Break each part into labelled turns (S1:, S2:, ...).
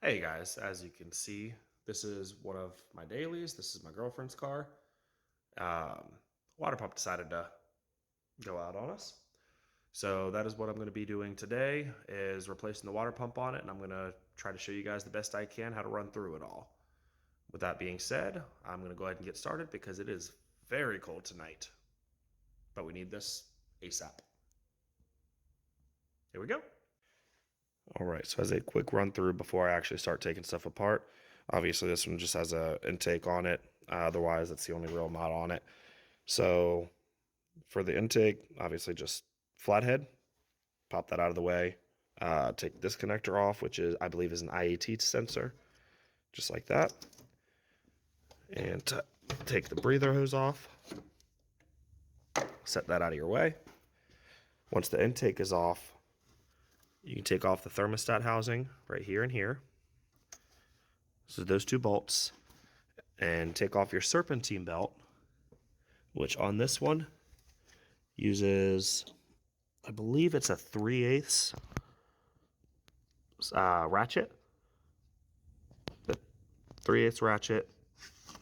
S1: Hey guys, as you can see, this is one of my dailies. This is my girlfriend's car. Water pump decided to go out on us. So that is what I'm going to be doing today is replacing the water pump on it, and I'm going to try to show you guys the best I can how to run through it all. With that being said, I'm going to go ahead and get started because it is very cold tonight. But we need this ASAP. Here we go. All right, so as a quick run through before I actually start taking stuff apart, obviously this one just has a intake on it. Otherwise, that's the only real mod on it. So for the intake, obviously just flathead, pop that out of the way. Take this connector off, which is, I believe, is an IAT sensor, just like that. And take the breather hose off. Set that out of your way. Once the intake is off, you can take off the thermostat housing right here and here. So those two bolts, and take off your serpentine belt, which on this one uses, I believe it's a 3/8 ratchet. The 3/8 ratchet,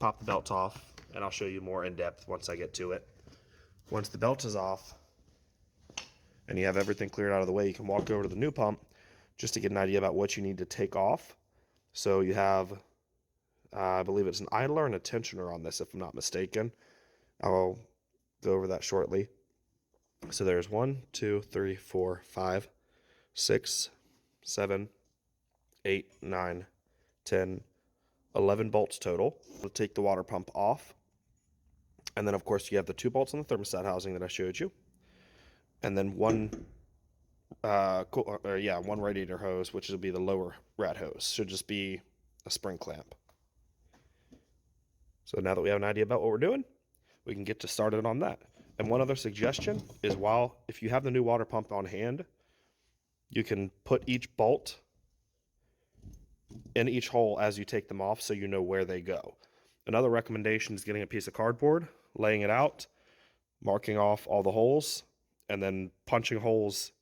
S1: pop the belt off, and I'll show you more in depth once I get to it. Once the belt is off and you have everything cleared out of the way, you can walk over to the new pump just to get an idea about what you need to take off. So you have, I believe it's an idler and a tensioner on this, if I'm not mistaken. I'll go over that shortly. So there's 1, 2, 3, 4, 5, 6, 7, 8, 9, 10, 11 bolts total. We'll take the water pump off. And then, of course, you have the 2 bolts on the thermostat housing that I showed you. And then one radiator hose, which will be the lower rat hose. Should just be a spring clamp. So now that we have an idea about what we're doing, we can get to started on that. And one other suggestion is if you have the new water pump on hand, you can put each bolt in each hole as you take them off so you know where they go. Another recommendation is getting a piece of cardboard, laying it out, marking off all the holes, and then punching holes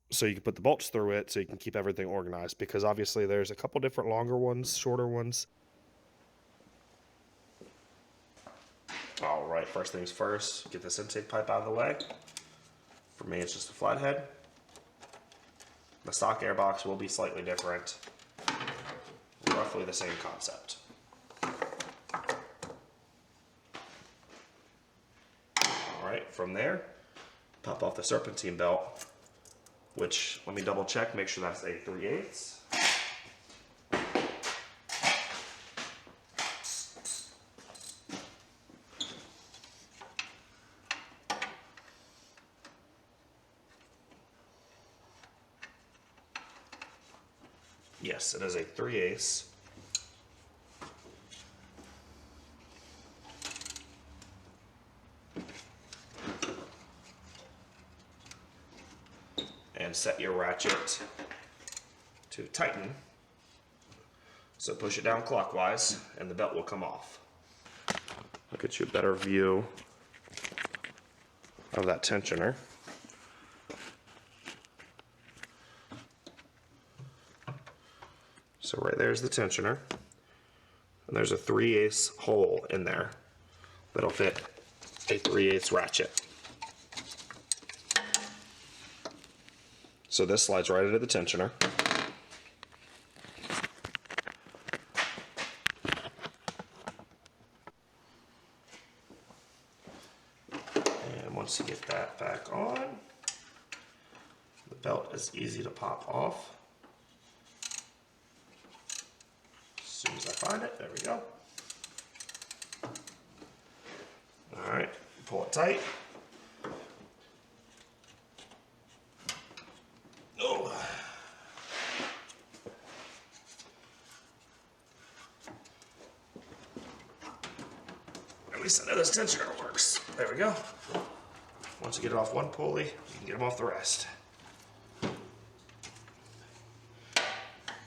S1: so you can put the bolts through it so you can keep everything organized, because obviously there's a couple different longer ones, shorter ones. All right, first things first, get this intake pipe out of the way. For me, it's just a flathead. The stock air box will be slightly different. Roughly the same concept. All right, from there, pop off the serpentine belt, which, let me double check, make sure that's a 3/8. Yes, it is a 3/8. And set your ratchet to tighten. So push it down clockwise and the belt will come off. I'll get you a better view of that tensioner. So right there's the tensioner, and there's a 3/8 hole in there that'll fit a 3/8 ratchet. So this slides right into the tensioner. And once you get that back on, the belt is easy to pop off. As soon as I find it, there we go. All right, pull it tight. Oh. At least I know this tensioner works. There we go. Once you get it off one pulley, you can get them off the rest.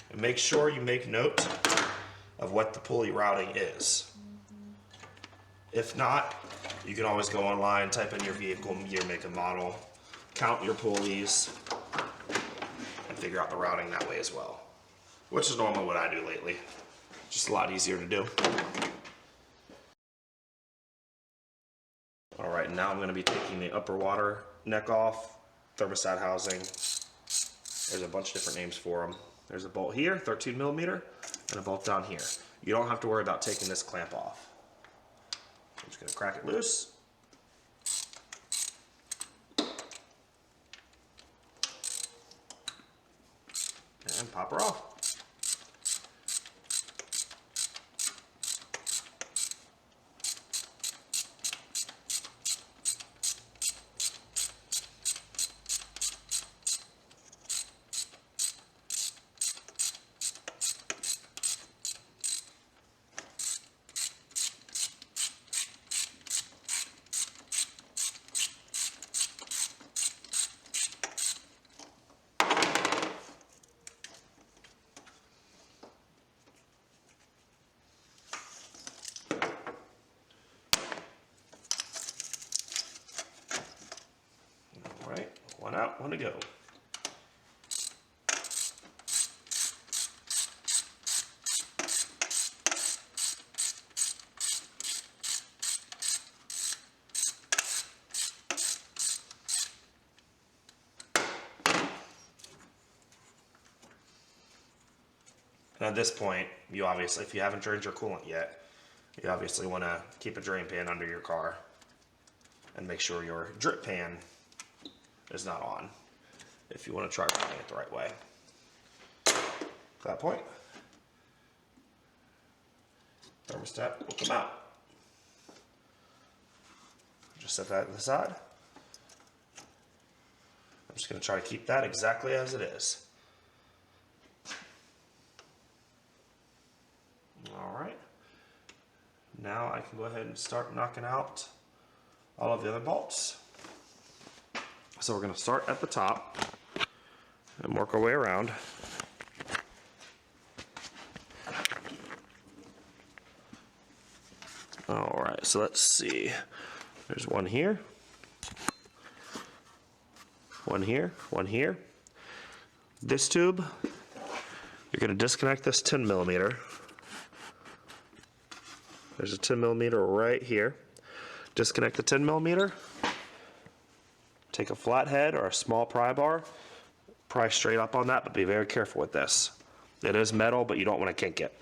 S1: And make sure you make note of what the pulley routing is. If not, you can always go online, type in your vehicle, year, make, and model, count your pulleys, and figure out the routing that way as well. which is normally what I do lately. Just a lot easier to do. All right, now I'm going to be taking the upper water neck off, thermostat housing. There's a bunch of different names for them. There's a bolt here, 13 millimeter, and a bolt down here. You don't have to worry about taking this clamp off. I'm just going to crack it loose. And pop her off. All right, one out, one to go. And at this point, you obviously, if you haven't drained your coolant yet, you obviously want to keep a drain pan under your car and make sure your drip pan is not on if you want to try running it the right way. At that point, thermostat will come out. Just set that to the side. I'm just going to try to keep that exactly as it is. All right. Now I can go ahead and start knocking out all of the other bolts. So we're going to start at the top and work our way around. All right, so let's see. There's one here, one here, one here. This tube, you're going to disconnect this 10 millimeter. There's a 10 millimeter right here. Disconnect the 10 millimeter. Take a flathead or a small pry bar, pry straight up on that, but be very careful with this. It is metal, but you don't want to kink it.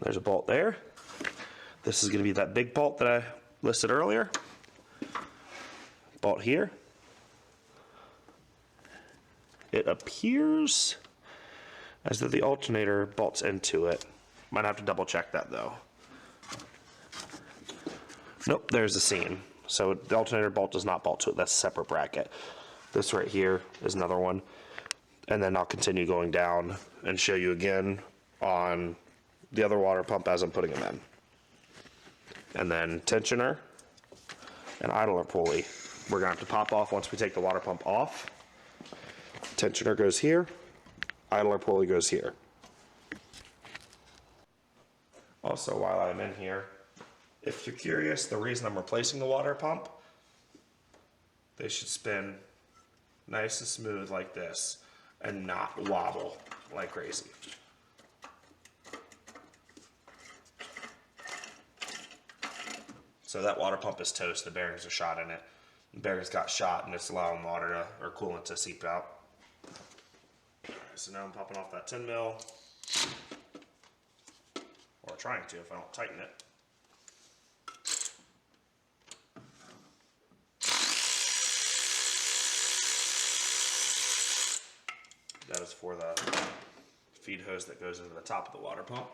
S1: There's a bolt there. This is going to be that big bolt that I listed earlier. Bolt here. It appears as though the alternator bolts into it. Might have to double check that though. Nope, there's the seam. So the alternator bolt does not bolt to it. That's a separate bracket. This right here is another one. And then I'll continue going down and show you again on the other water pump as I'm putting them in. And then tensioner and idler pulley. We're going to have to pop off once we take the water pump off. Tensioner goes here. Idler pulley goes here. Also, while I'm in here, if you're curious, the reason I'm replacing the water pump, they should spin nice and smooth like this and not wobble like crazy. So that water pump is toast, the bearings are shot in it. The bearings got shot and it's allowing water to, or coolant to seep out. All right, so now I'm popping off that 10 mil. Or trying to if I don't tighten it. That is for the feed hose that goes into the top of the water pump.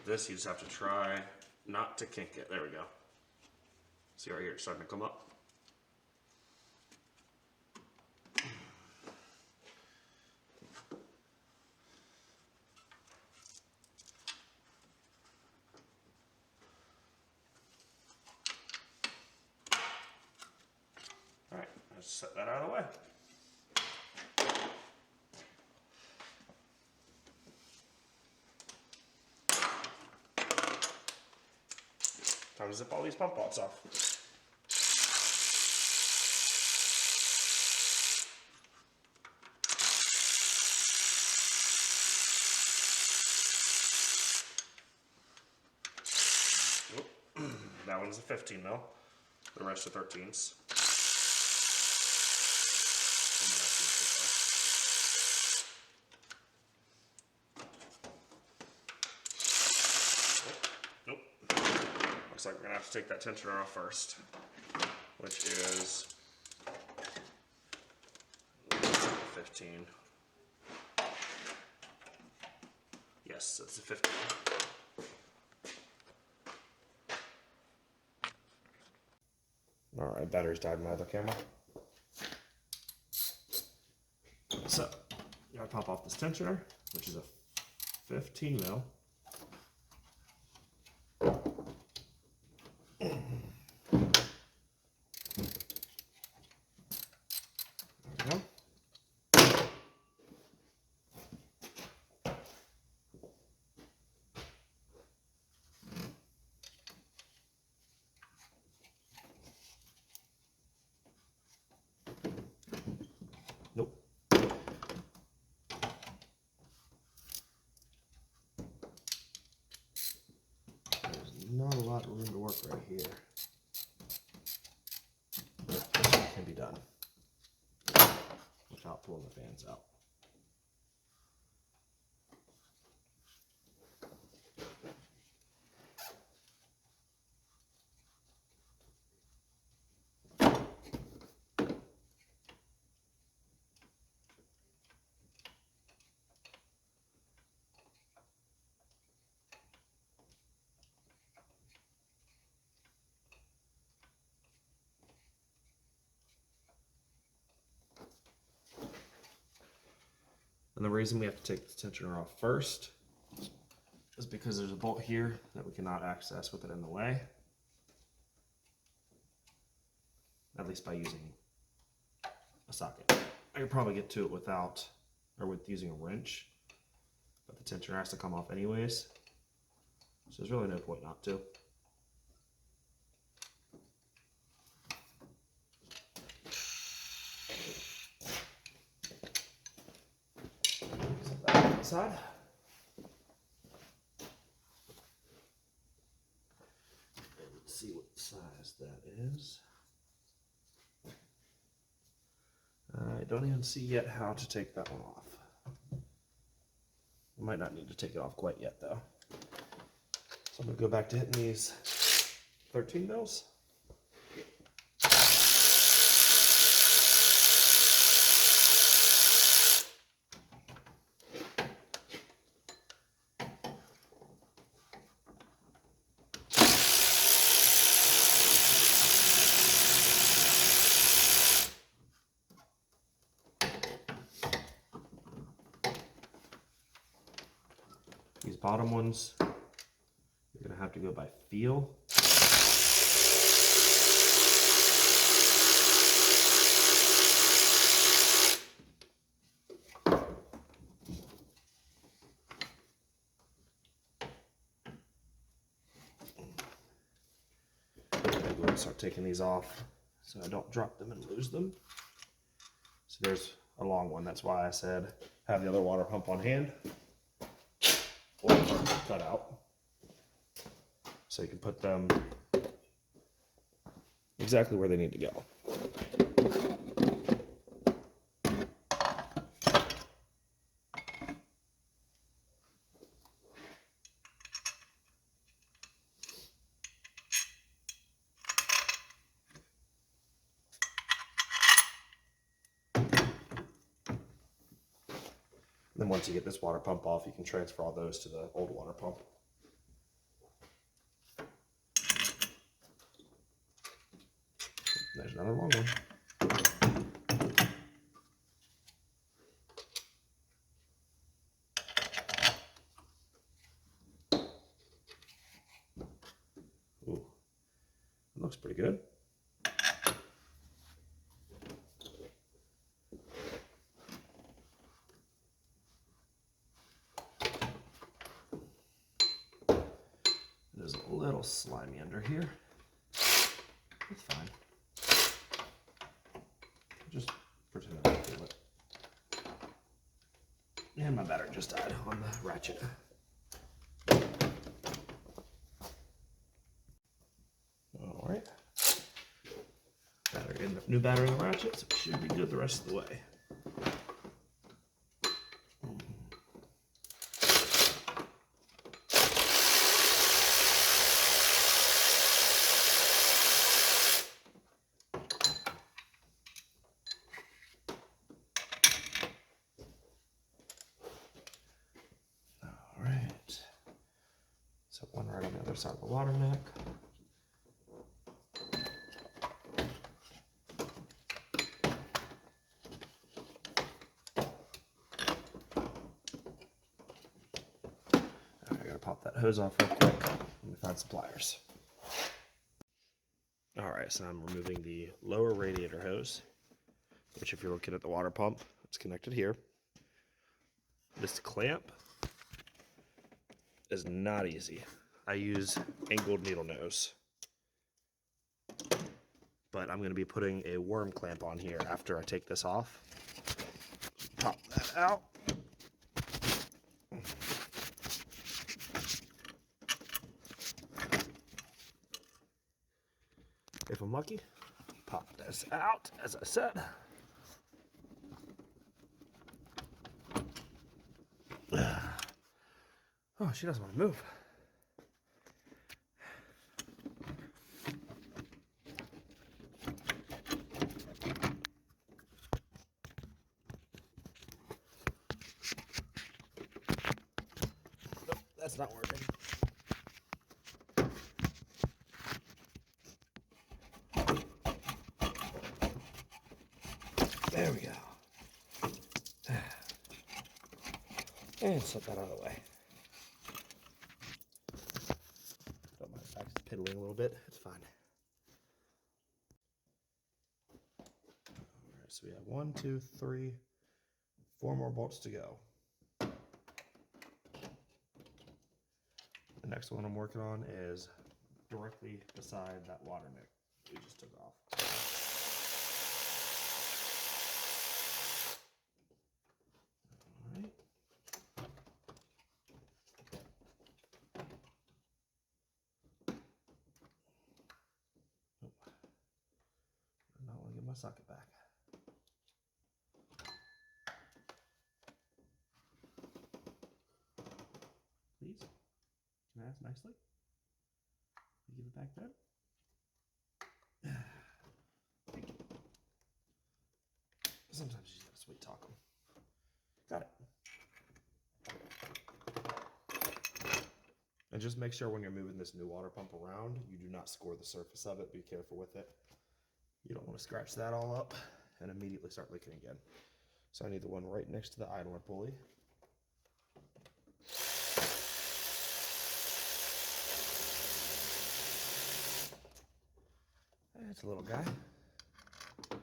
S1: This you just have to try not to kink it. There we go. See right here, it's starting to come up. set that out of the way. Time to zip all these pump pots off. That one's a 15 mil. The rest are 13s. Nope. Looks like we're gonna have to take that tensioner off first, which is 15. Yes, it's a 15. Alright, batteries died in my other camera. So, gotta pop off this tensioner, which is a 15 mil. There we go. Nope. There's not a lot of room to work right here. But this one can be done without pulling the fans out. And the reason we have to take the tensioner off first is because there's a bolt here that we cannot access with it in the way. At least by using a socket. I could probably get to it without, or with using a wrench, but the tensioner has to come off anyways. So there's really no point not to. Side. Let's see what size that is. I don't even see yet how to take that one off. I might not need to take it off quite yet though. So I'm gonna go back to hitting these 13 mils. These bottom ones, you're going to have to go by feel. I'm going to go and start taking these off so I don't drop them and lose them. So there's a long one, that's why I said have the other water pump on hand. Or cut out, so you can put them exactly where they need to go. Then once you get this water pump off, you can transfer all those to the old water pump. There's another long one. Ooh, that looks pretty good. little slimy under here. It's fine. Just pretend I don't feel it. And my battery just died on the ratchet. Alright. New battery in the ratchet, so it should be good the rest of the way. Alright. So one right on the other side of the water neck. Pop that hose off real quick. Let me find some pliers. Alright, so I'm removing the lower radiator hose, which if you're looking at the water pump, it's connected here. This clamp is not easy. I use angled needle nose, but I'm going to be putting a worm clamp on here after I take this off. Pop that out. If I'm lucky, pop this out, as I said. Oh, she doesn't want to move. Nope, that's not working. There we go. And slip that out of the way. Don't mind the back's piddling a little bit. It's fine. Alright, so we have 1, 2, 3, 4 more bolts to go. The next one I'm working on is directly beside that water neck we just took off. Alright. I don't want to get my socket back. Please? Can I ask nicely? You give it back then? Thank you. Sometimes you just gotta sweet talk them. Got it. And just make sure when you're moving this new water pump around, you do not score the surface of it. Be careful with it. You don't want to scratch that all up and immediately start leaking again. So I need the one right next to the idler pulley. It's a little guy. All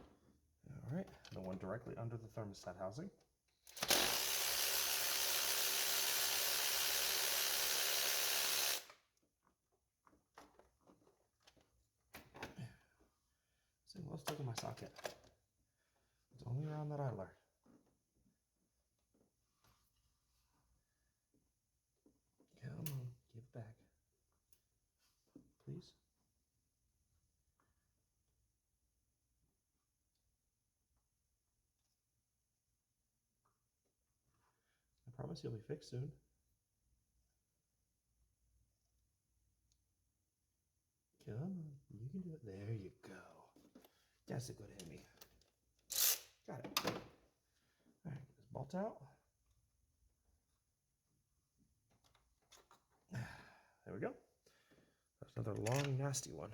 S1: right, the one directly under the thermostat housing. See, well, stuck in my socket. It's only around that idler. Come on, give it back. Please. I promise you'll be fixed soon. Come on, you can do it. There you go. That's a good Hemi. Got it. All right, get this bolt out. There we go. That's another long, nasty one.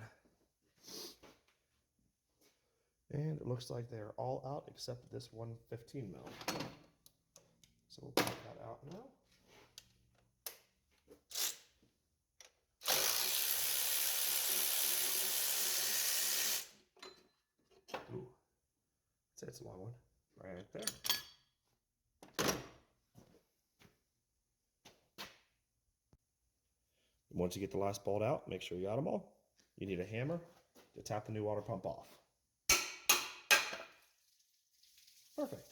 S1: And it looks like they're all out except this one 15 mil. So we'll pop that out now. Ooh, I'd say it's a long one. Right there. Once you get the last bolt out, make sure you got them all. You need a hammer to tap the new water pump off. Perfect.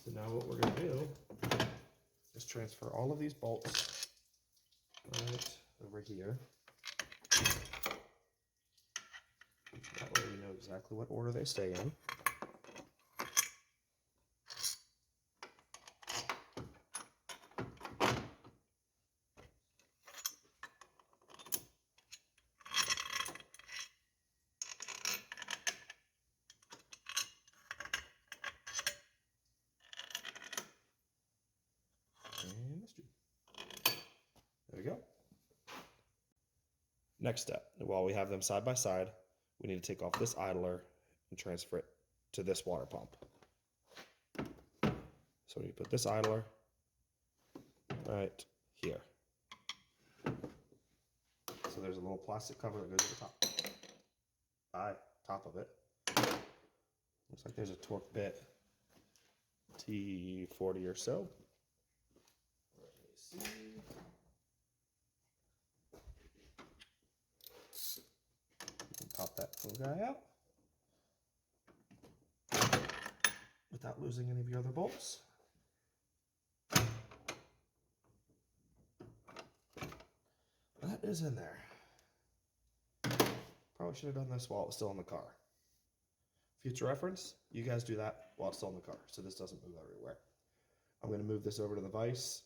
S1: So now what we're going to do is transfer all of these bolts right over here. That way we know exactly what order they stay in. And missed you. There we go. Next step, while we have them side by side, we need to take off this idler and transfer it to this water pump. So we put this idler right here. So there's a little plastic cover that goes at the top of it. Looks like there's a torque bit, T40 or so. Let me see. Pop that little guy out without losing any of your other bolts. That is in there. Probably should have done this while it was still in the car. Future reference, you guys do that while it's still in the car so this doesn't move everywhere. I'm going to move this over to the vise,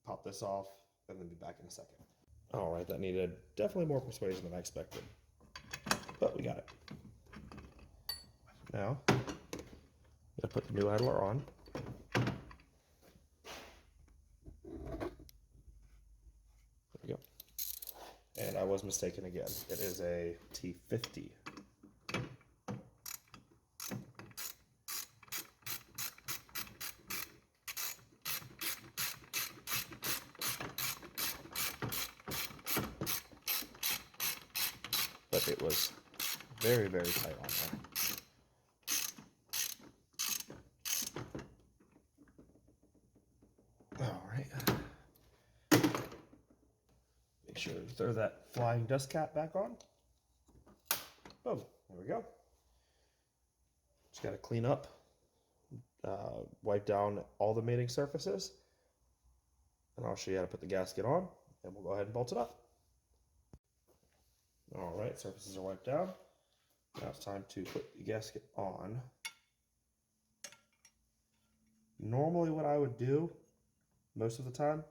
S1: pop this off, and then be back in a second. All right, that needed definitely more persuasion than I expected, but we got it. Now, I'm going to put the new idler on. There we go. And I was mistaken again. It is a T50. But it was very, very tight on there. All right. Make sure to throw that flying dust cap back on. Boom, there we go. Just got to clean up, wipe down all the mating surfaces, and I'll show you how to put the gasket on, and we'll go ahead and bolt it up. All right, surfaces are wiped down. Now it's time to put the gasket on. Normally what I would do most of the time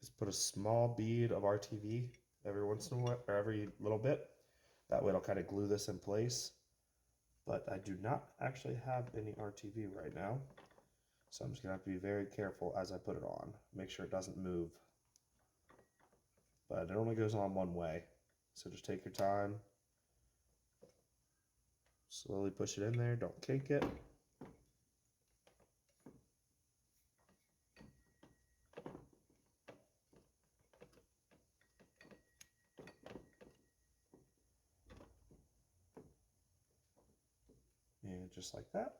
S1: is put a small bead of RTV every once in a while, or every little bit. That way it'll kind of glue this in place. But I do not actually have any RTV right now. So I'm just gonna have to be very careful as I put it on. Make sure it doesn't move. But it only goes on one way. So just take your time. Slowly push it in there, don't kink it. And just like that,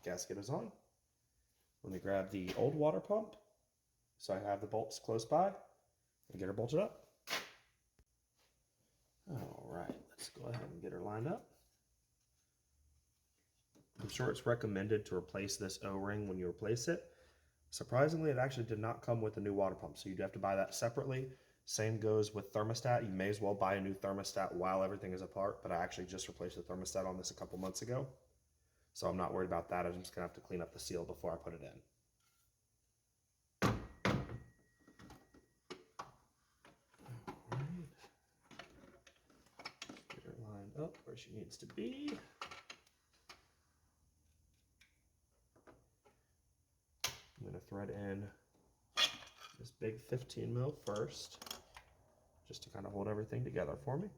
S1: gasket is on. Let me grab the old water pump so I have the bolts close by and get her bolted up. All right, let's go ahead and get her lined up. I'm sure it's recommended to replace this O-ring when you replace it. Surprisingly, it actually did not come with a new water pump, so you'd have to buy that separately. Same goes with thermostat. You may as well buy a new thermostat while everything is apart, but I actually just replaced the thermostat on this a couple months ago. So I'm not worried about that. I'm just gonna have to clean up the seal before I put it in. All right. Let's get her lined up where she needs to be. I'm gonna thread in this big 15 mil first, just to kind of hold everything together for me.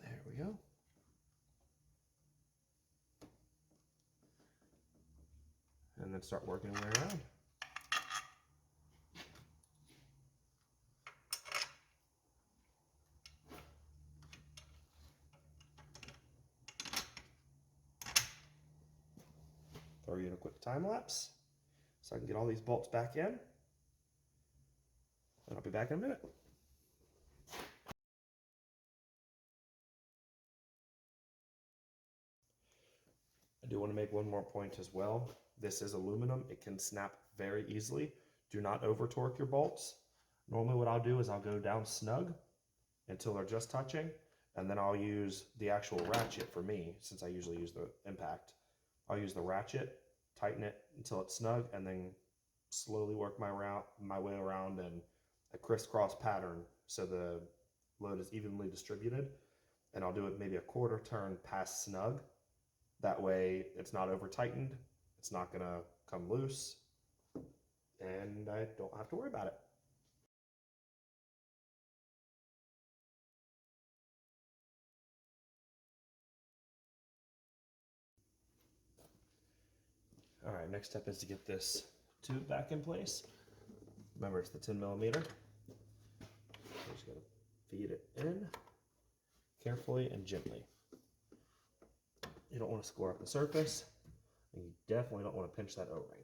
S1: There we go. And then start working your way around. quick time lapse so I can get all these bolts back in. And I'll be back in a minute. I do want to make one more point as well. This is aluminum. It can snap very easily. Do not over torque your bolts. Normally what I'll do is I'll go down snug until they're just touching, and then I'll use the actual ratchet for me, since I usually use the impact. I'll use the ratchet, tighten it until it's snug, and then slowly work my way around in a crisscross pattern so the load is evenly distributed. And I'll do it maybe a quarter turn past snug. That way it's not over tightened, it's not gonna come loose, and I don't have to worry about it. All right, next step is to get this tube back in place. Remember, it's the 10mm. So just gotta feed it in carefully and gently. You don't want to score up the surface, and you definitely don't want to pinch that O-ring.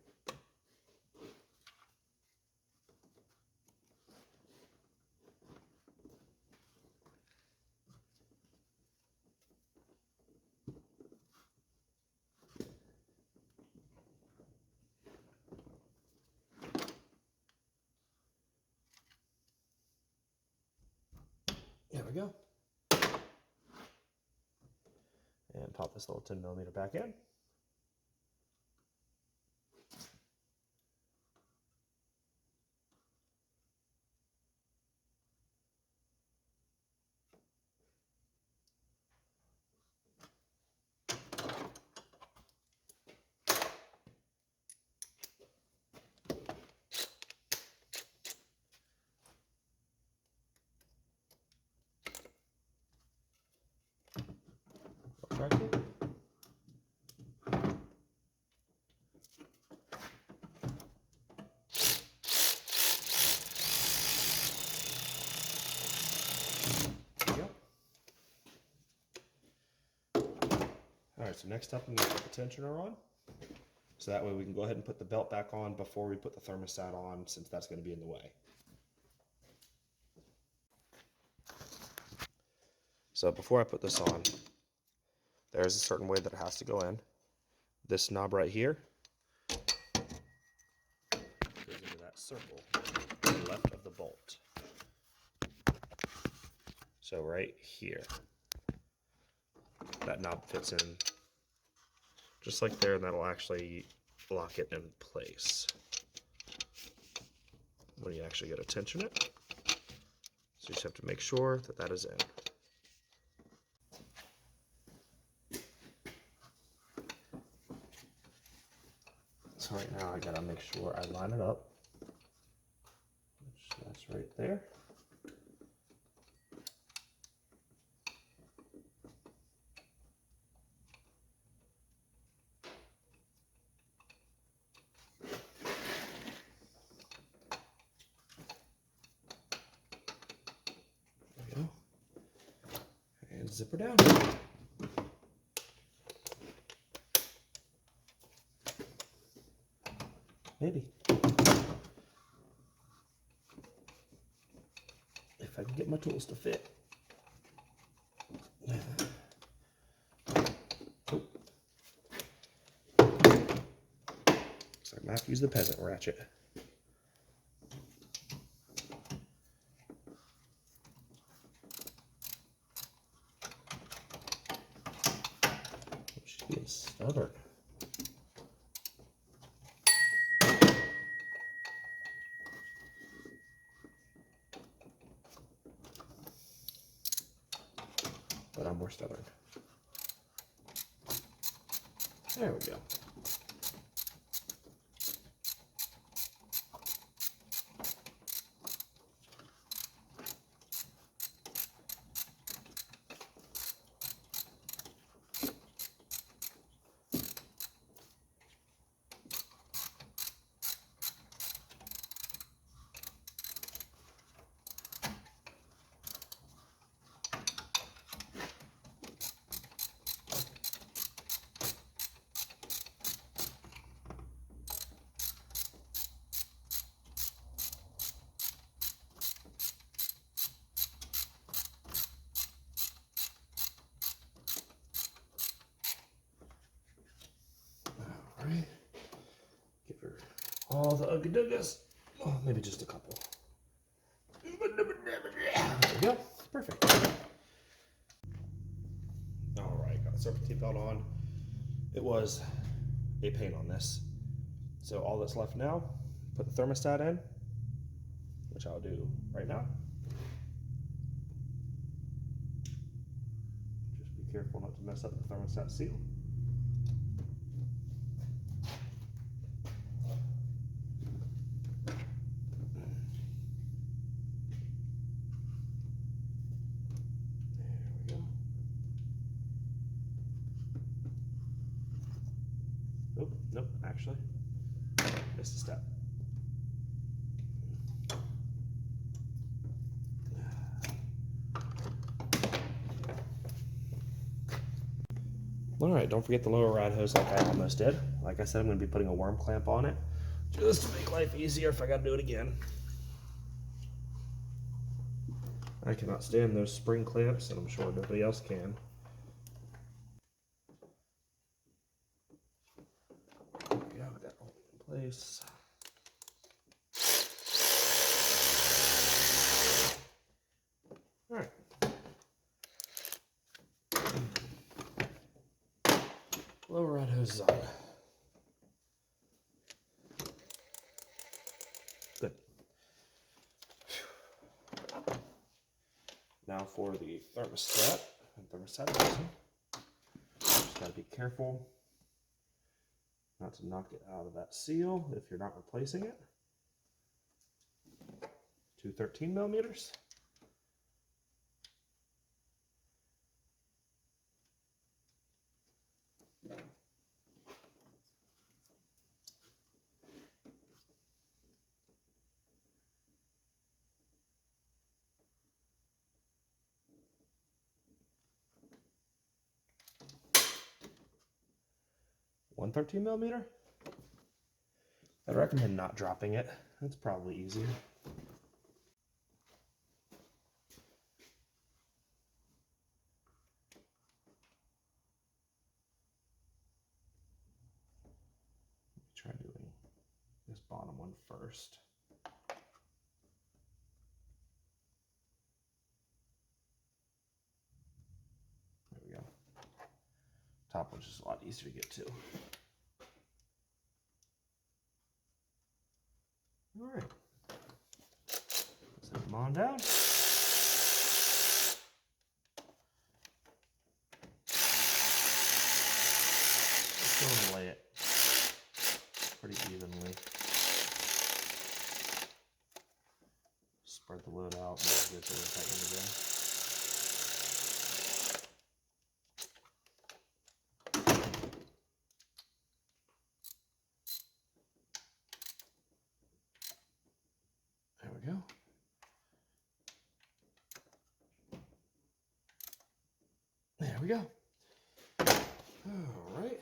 S1: There we go. And pop this little 10mm back in. Bracket. Alright, so next up I'm going to put the tensioner on. So that way we can go ahead and put the belt back on before we put the thermostat on, since that's going to be in the way. So before I put this on, there's a certain way that it has to go in. This knob right here goes into that circle to the left of the bolt. So right here, that knob fits in just like there, and that'll actually lock it in place when you actually go to tension it. So you just have to make sure that that is in. So right now I gotta make sure I line it up, which that's right there. There we go. And zip her down. Maybe. If I can get my tools to fit. Oh. So I'm gonna have to use the peasant ratchet. She is stubborn. But I'm more stubborn. There we go. all the Ugga Duggas. Oh, maybe just a couple. There we go. Perfect. All right, got the Serpentine Belt on. It was a pain on this. So all that's left now, put the thermostat in, which I'll do right now. Just be careful not to mess up the thermostat seal. There we go. Oh, nope, actually, missed a step. All right, don't forget the lower rod hose like I almost did. Like I said, I'm going to be putting a worm clamp on it just to make life easier if I got to do it again. I cannot stand those spring clamps, and I'm sure nobody else can. There we go, got that all in place. All right. Lower rod hose is on. Good. Now for the thermostat and thermostat housing. Just gotta be careful not to knock it out of that seal if you're not replacing it. 2 13 millimeters. One 13 millimeter. I'd recommend not dropping it. That's probably easier. Try doing this bottom one first. There we go. Top one's just a lot easier to get to. All right. Set them on down. Just going to lay it pretty evenly. Spread the load out and get it tightened again. There we go. There we go. All right.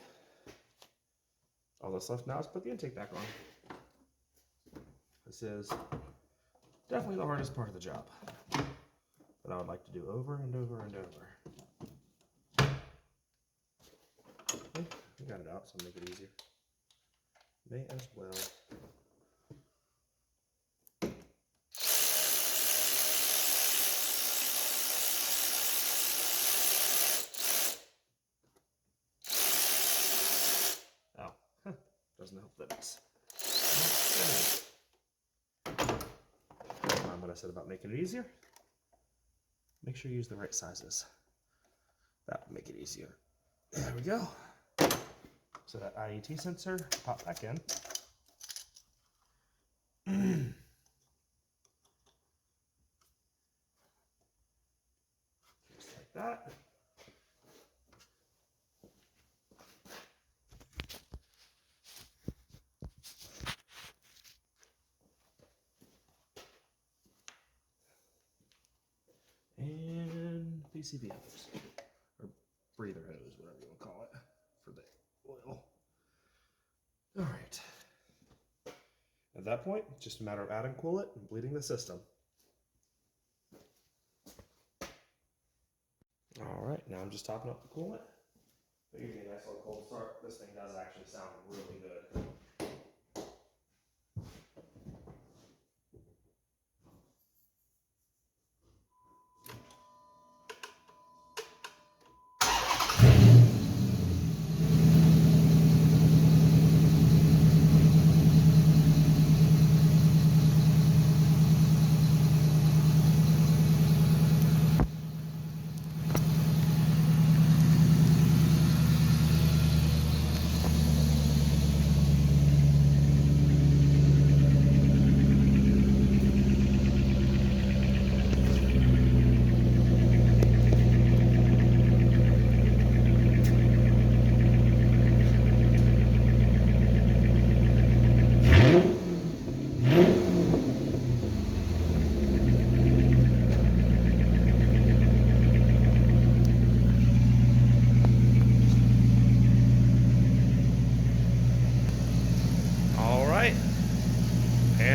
S1: All that's left now is put the intake back on. This is definitely the hardest part of the job, but I would like to do over and over and over. Okay, we got it out, so I'll make it easier. May as well. Oh, doesn't help that it's I'm what I said about making it easier. Make sure you use the right sizes. That will make it easier. There we go. So that IET sensor, pop back in. Just like that. And PCV hose, or breather hose, whatever you want to call it, for the oil. All right. At that point, it's just a matter of adding coolant and bleeding the system. All right, now I'm just topping up the coolant. But give me a nice little cold start. This thing does actually sound really good.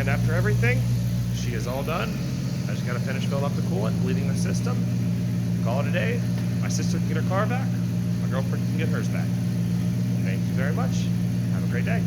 S1: And after everything, she is all done. I just gotta finish filling up the coolant, bleeding the system, call it a day. My sister can get her car back, my girlfriend can get hers back. Thank you very much. Have a great day.